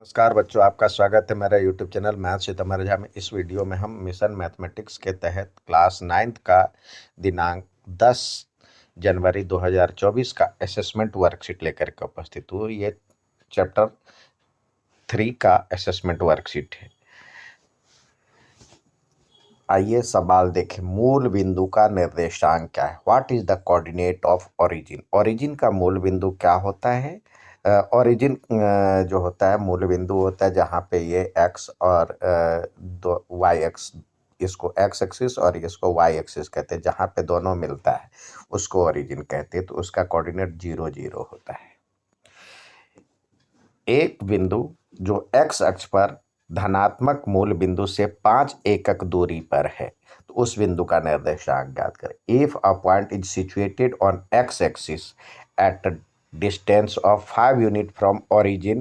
नमस्कार बच्चों, आपका स्वागत है मेरा यूट्यूब चैनल मैथ सितमर झा में। इस वीडियो में हम मिशन मैथमेटिक्स के तहत क्लास 9th का दिनांक 10 जनवरी 2024 का असेसमेंट वर्कशीट लेकर के उपस्थित हूँ। ये चैप्टर 3 का असेसमेंट वर्कशीट है। आइए सवाल देखें। मूल बिंदु का निर्देशांक क्या है? What is the coordinate of origin? Origin का मूल बिंदु क्या होता है? ओरिजिन जो होता है मूल बिंदु होता है जहाँ पे ये एक्स और दो वाई एक्स, इसको एक्स एक्सिस और इसको वाई एक्सिस कहते हैं, जहाँ पे दोनों मिलता है उसको ओरिजिन कहते हैं। तो उसका कोऑर्डिनेट 0 0 होता है। एक बिंदु जो एक्स अक्ष पर धनात्मक मूल बिंदु से 5 एकक दूरी पर है, तो उस बिंदु का निर्देशांक ज्ञात करें। If a point is situated on x axis at a distance of 5 unit from origin,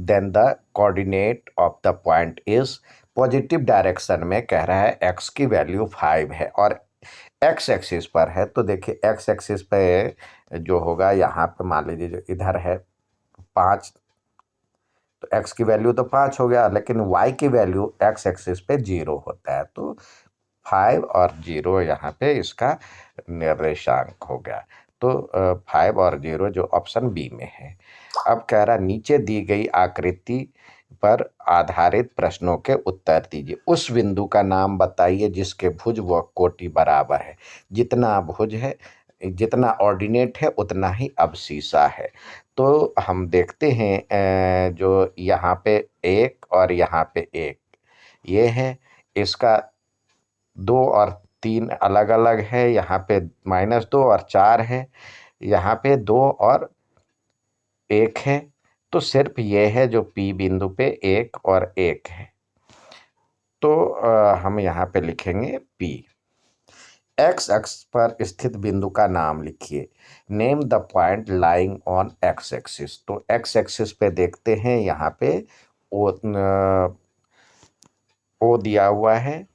then the coordinate of the point is positive direction में कह रहा है x की वैल्यू 5 है और x एक्सिस पर है। तो देखिए x एक्सिस पे जो होगा यहाँ पे मान लीजिए जो इधर है 5, तो x की वैल्यू तो 5 हो गया, लेकिन y की वैल्यू x एक्सिस पे 0 होता है। तो 5 और 0 यहाँ पे इसका निर्देशांक हो गया। तो 5 और 0 जो ऑप्शन बी में है। अब कह रहा नीचे दी गई आकृति पर आधारित प्रश्नों के उत्तर दीजिए। उस बिंदु का नाम बताइए जिसके भुज व कोटि बराबर है। जितना भुज है, जितना ऑर्डिनेट है उतना ही अबसीसा है। तो हम देखते हैं जो यहाँ पे 1 और यहाँ पे 1 ये है, इसका 2 और 3 अलग अलग है। यहाँ पे -2 और 4 है, यहाँ पे 2 और 1 है। तो सिर्फ ये है जो P बिंदु पे 1 और 1 है। तो हम यहाँ पे लिखेंगे P। एक्स अक्ष पर स्थित बिंदु का नाम लिखिए। Name the point lying on x axis. तो एक्स एक्सिस पे देखते हैं, यहाँ पे ओ दिया हुआ है,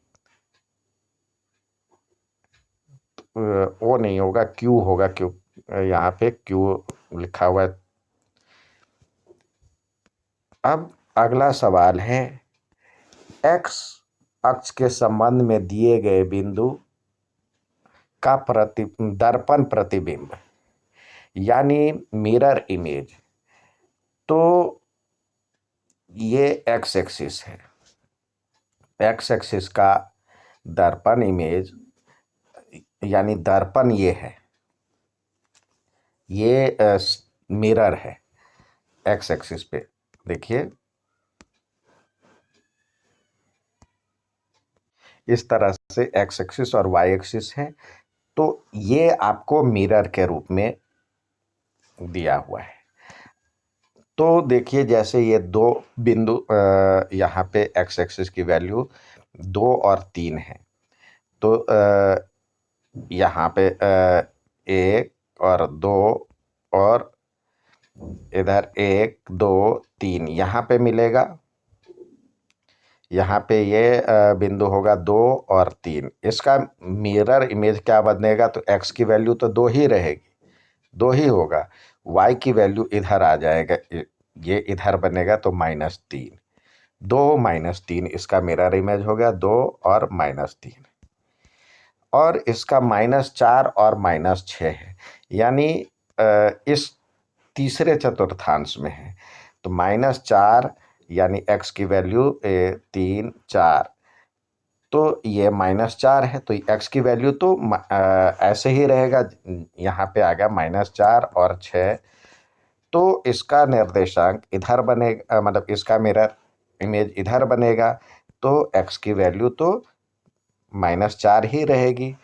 ओ नहीं होगा, क्यू होगा, क्यू यहाँ पे क्यू लिखा हुआ है। अब अगला सवाल है, एक्स अक्ष के संबंध में दिए गए बिंदु का दर्पण प्रतिबिंब यानी मिरर इमेज। तो ये एक्स एक्सिस है, एक्स एक्सिस का दर्पण इमेज यानी दर्पण ये है, ये मिरर है एक्स एक्सिस पे। देखिए इस तरह से एक्स एक्सिस और वाई एक्सिस है। तो ये आपको मिरर के रूप में दिया हुआ है। तो देखिए जैसे ये दो बिंदु यहाँ पे एक्स एक्सिस की वैल्यू 2 और 3 है, तो यहाँ पे 1 और 2 और इधर 1 2 3 यहाँ पे मिलेगा। यहाँ पे ये बिंदु होगा 2 और 3। इसका मिरर इमेज क्या बनेगा? तो x की वैल्यू तो 2 ही रहेगी, 2 ही होगा। y की वैल्यू इधर आ जाएगा, ये इधर बनेगा तो -3। 2 -3 इसका मिरर इमेज हो गया, 2 और -3। और इसका -4 और -6 है, यानी इस तीसरे चतुर्थांश में है। तो -4 यानी x की वैल्यू 3 4, तो ये -4 है, तो x की वैल्यू तो ऐसे ही रहेगा। यहाँ पे आ गया -4 और 6। तो इसका निर्देशांक इधर बनेगा, मतलब इसका मिरर इमेज इधर बनेगा। तो x की वैल्यू तो -4 ही रहेगी।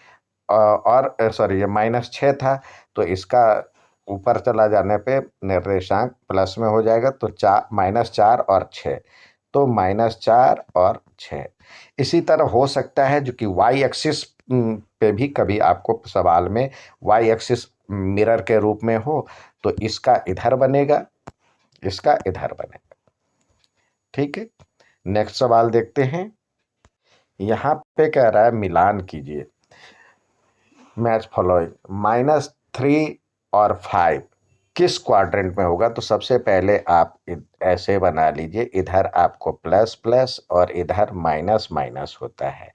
और सॉरी ये -6 था, तो इसका ऊपर चला जाने पे निर्देशांक प्लस में हो जाएगा। तो -4 और 6, तो -4 और 6। इसी तरह हो सकता है जो कि वाई एक्सिस पे भी कभी आपको सवाल में वाई एक्सिस मिरर के रूप में हो, तो इसका इधर बनेगा, इसका इधर बनेगा। ठीक है, नेक्स्ट सवाल देखते हैं। यहाँ पे कह रहा है मिलान कीजिए मैच फॉलोइंग। -3 और 5 किस क्वाड्रेंट में होगा, तो सबसे पहले आप ऐसे बना लीजिए, इधर आपको प्लस प्लस और इधर माइनस माइनस होता है,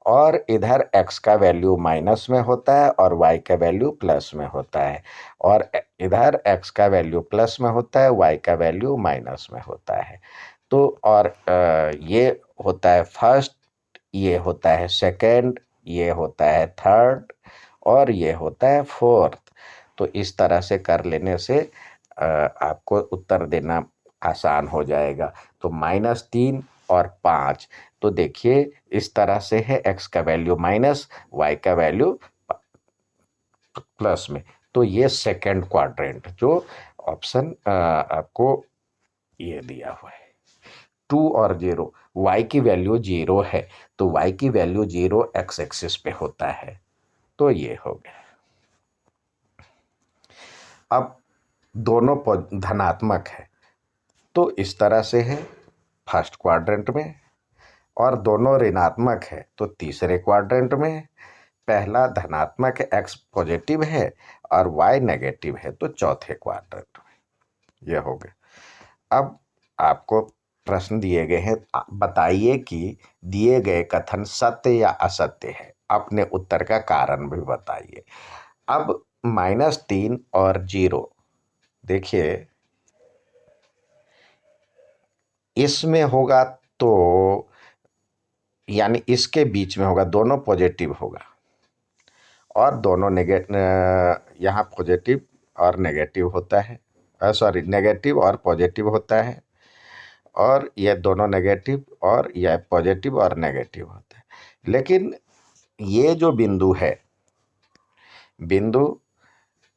और इधर x का वैल्यू माइनस में होता है और y का वैल्यू प्लस में होता है, और इधर x का वैल्यू प्लस में होता है, y का वैल्यू माइनस में होता है। तो और ये होता है फर्स्ट, ये होता है सेकंड, ये होता है थर्ड, और ये होता है फोर्थ। तो इस तरह से कर लेने से आपको उत्तर देना आसान हो जाएगा। तो -3 और 5, तो देखिए इस तरह से है, x का वैल्यू माइनस, y का वैल्यू प्लस में। तो ये सेकंड क्वाड्रेंट जो ऑप्शन आपको ये दिया हुआ है 2 और 0, y की वैल्यू 0 है, तो y की वैल्यू 0 x एक्सिस पे होता है। तो ये हो गया। अब दोनों धनात्मक है, तो इस तरह से है फर्स्ट क्वाड्रेंट में, और दोनों ऋणात्मक है तो तीसरे क्वाड्रेंट में। पहला धनात्मक है, x पॉजिटिव है, और y नेगेटिव है, तो चौथे क्वाड्रेंट में। यह हो गया। अब आपको प्रश्न दिए गए हैं, बताइए कि दिए गए कथन सत्य या असत्य है, अपने उत्तर का कारण भी बताइए। अब -3 और 0, देखिए इसमें होगा तो यानी इसके बीच में होगा, दोनों पॉजिटिव होगा, और दोनों यहाँ पॉजिटिव और नेगेटिव होता है, सॉरी नेगेटिव और पॉजिटिव होता है, और यह दोनों नेगेटिव, और यह पॉजिटिव और नेगेटिव होता है। लेकिन ये जो बिंदु है, बिंदु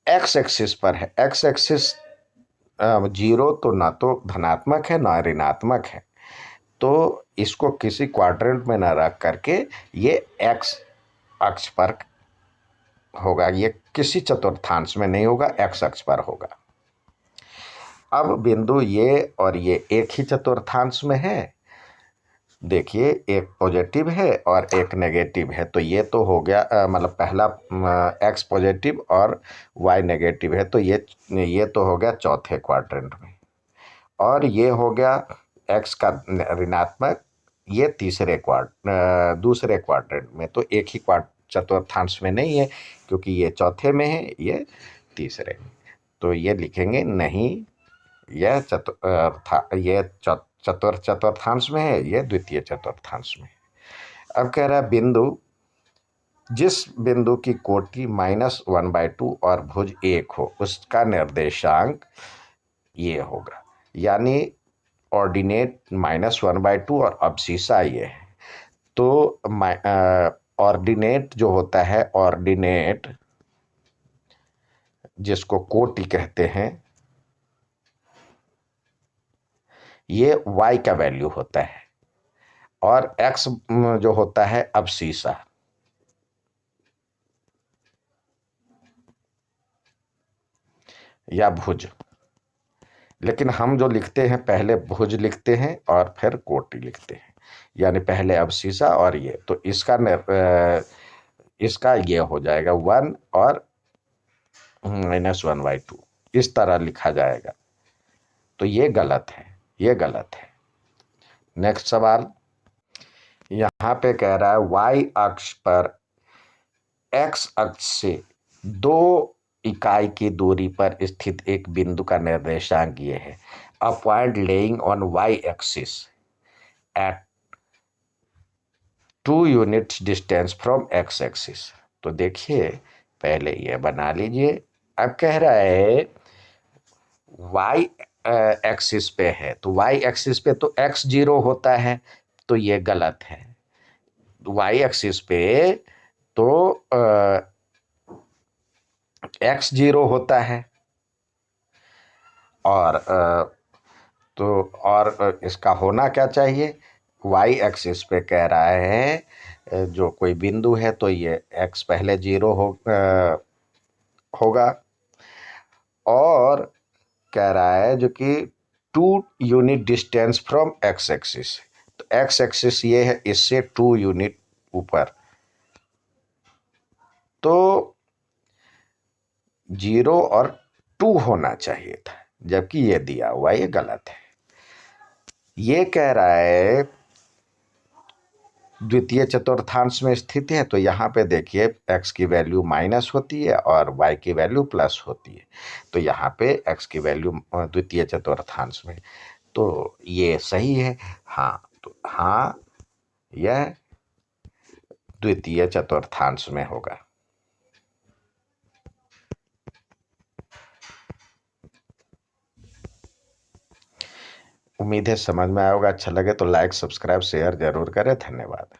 एक्स एक्सिस पर है, एक्स एक्सिस 0 तो ना तो धनात्मक है ना ऋणात्मक है, तो इसको किसी क्वाड्रेंट में ना रख करके ये एक्स अक्ष पर होगा, ये किसी चतुर्थांश में नहीं होगा, एक्स अक्ष पर होगा। अब बिंदु ये और ये एक ही चतुर्थांश में है, देखिए एक पॉजिटिव है और एक नेगेटिव है, तो ये तो हो गया मतलब पहला एक्स पॉजिटिव और वाई नेगेटिव है, तो ये तो हो गया चौथे क्वाड्रेंट में, और ये हो गया एक्स का ऋणात्मक, ये दूसरे क्वाड्रेंट में। तो एक ही चतुर्थांश में नहीं है, क्योंकि ये चौथे में है, ये तीसरे में। तो ये लिखेंगे नहीं, यह चतुर्थांश में है, यह द्वितीय चतुर्थांश में है। अब कह रहा है बिंदु, जिस बिंदु की कोटि -1/2 और भुज 1 हो, उसका निर्देशांक ये होगा, यानी ऑर्डिनेट -1/2 और अब्सिसा ये है। तो ऑर्डिनेट जो होता है, ऑर्डिनेट जिसको कोटि कहते हैं, ये y का वैल्यू होता है, और x जो होता है अब्सिसा। या भुज, लेकिन हम जो लिखते हैं पहले भुज लिखते हैं और फिर कोटि लिखते हैं, यानी पहले अब्सिसा और ये, तो इसका ये हो जाएगा 1 और -1/2, इस तरह लिखा जाएगा। तो ये गलत है, ये गलत है। नेक्स्ट सवाल, यहाँ पे कह रहा है y अक्ष पर x अक्ष से 2 इकाई की दूरी पर स्थित एक बिंदु का निर्देशांक ये है। A point laying on y axis at 2 units distance from x axis. तो देखिए पहले ये बना लीजिए। अब कह रहा है y एक्सिस पे है, तो y एक्सिस पे तो x 0 होता है, तो ये गलत है। y एक्सिस पे तो x 0 होता है, और तो और इसका होना क्या चाहिए, y एक्सिस पे कह रहा है जो कोई बिंदु है, तो ये x पहले 0 होगा, और कह रहा है जो कि 2 unit distance from x axis, तो x एक्सिस ये है, इससे 2 यूनिट ऊपर, तो 0 और 2 होना चाहिए था, जबकि ये दिया हुआ ये गलत है। ये कह रहा है द्वितीय चतुर्थांश में स्थित है, तो यहाँ पे देखिए x की वैल्यू माइनस होती है और y की वैल्यू प्लस होती है। तो यहाँ पे x की वैल्यू द्वितीय चतुर्थांश में, तो ये सही है। हाँ, तो हाँ, यह द्वितीय चतुर्थांश में होगा। उम्मीद है समझ में आया होगा। अच्छा लगे तो लाइक, सब्सक्राइब, शेयर जरूर करें। धन्यवाद।